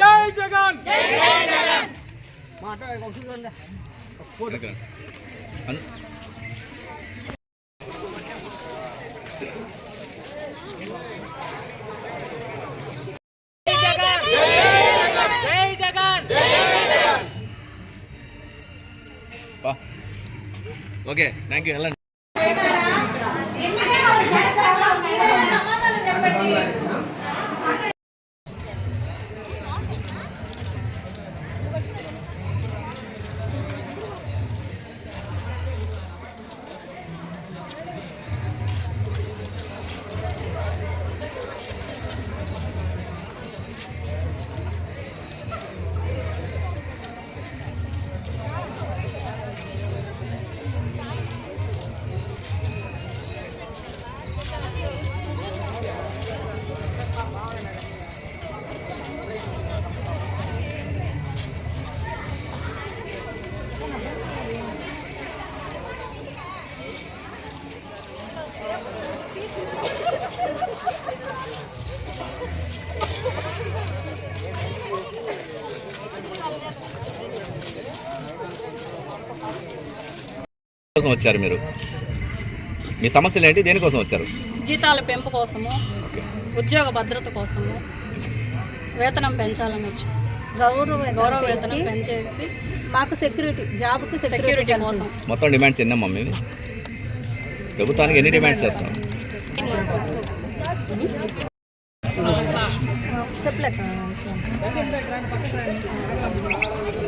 జై జగన్ జై జగన్ మాట ఓకే థ్యాంక్ యూ వెళ్ళండి. కోసం వచ్చారు మీరు? మీ సమస్యలు ఏంటి? దేనికోసం వచ్చారు? జీతాల పెంపు కోసము, ఉద్యోగ భద్రత కోసము, వేతనం పెంచాలని వచ్చి గౌరవ వేతనం పెంచేసి మాకు జాబ్కి సెక్యూరిటీ కోసం. మొత్తం డిమాండ్స్ ఎన్నమ్మా మేము? ప్రభుత్వానికి ఎన్ని డిమాండ్స్ చేస్తాం?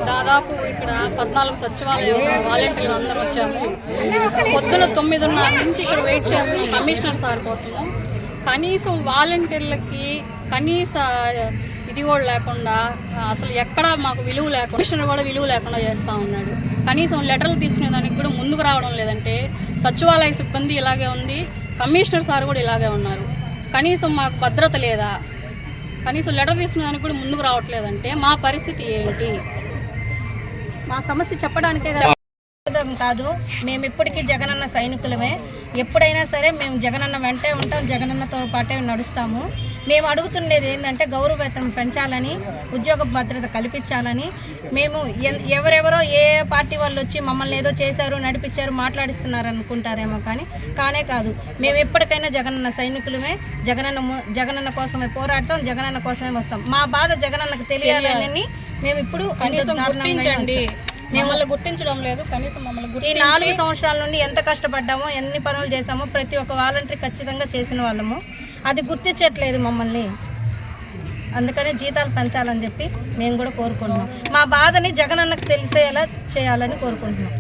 దాదాపు ఇక్కడ 14 సచివాలయం వాలంటీర్లు అందరూ వచ్చాము. పొద్దున 9:30 నుంచి ఇక్కడ వెయిట్ చేస్తున్నాం కమిషనర్ సార్ కోసము. కనీసం వాలంటీర్లకి కనీస ఇది కూడా లేకుండా, అసలు ఎక్కడ మాకు విలువ లేకుండా, కమిషనర్ కూడా విలువ లేకుండా చేస్తూ ఉన్నాడు. కనీసం లెటర్లు తీసుకునే దానికి కూడా ముందుకు రావడం లేదంటే, సచివాలయ సిబ్బంది ఇలాగే ఉంది, కమిషనర్ సార్ కూడా ఇలాగే ఉన్నారు. కనీసం మాకు భద్రత లేదా? కనీసం లెటర్ తీసుకునేదానికి కూడా ముందుకు రావట్లేదంటే మా పరిస్థితి ఏంటి? మా సమస్య చెప్పడానికే కాదు, మేము ఇప్పటికీ జగనన్న సైనికులమే. ఎప్పుడైనా సరే మేము జగనన్న వెంటే ఉంటాం, జగనన్నతో పాటే నడుస్తాము. మేము అడుగుతుండేది ఏంటంటే గౌరవ వేతనం పెంచాలని, ఉద్యోగ భద్రత కల్పించాలని. మేము ఎవరెవరో ఏ పార్టీ వాళ్ళు వచ్చి మమ్మల్ని ఏదో చేశారు, నడిపించారు, మాట్లాడిస్తున్నారు అనుకుంటారేమో, కానే కాదు. మేము ఎప్పటికైనా జగనన్న సైనికులమే. జగనన్న కోసమే పోరాడతాం, జగనన్న కోసమే వస్తాం. మా బాధ జగనన్నకు తెలియాలని మేము ఇప్పుడు గుర్తించండి. మమ్మల్ని గుర్తించడం లేదు. కనీసం మమ్మల్ని ఈ 4 సంవత్సరాల నుండి ఎంత కష్టపడ్డామో, ఎన్ని పనులు చేసామో ప్రతి ఒక్క వాలంటీర్ ఖచ్చితంగా చేసిన వాళ్ళము. అది గుర్తించట్లేదు మమ్మల్ని. అందుకనే జీతాలు పెంచాలని చెప్పి మేము కూడా కోరుకుంటున్నాం. మా బాధని జగనన్నకు తెలిసేలా చేయాలని కోరుకుంటున్నాం.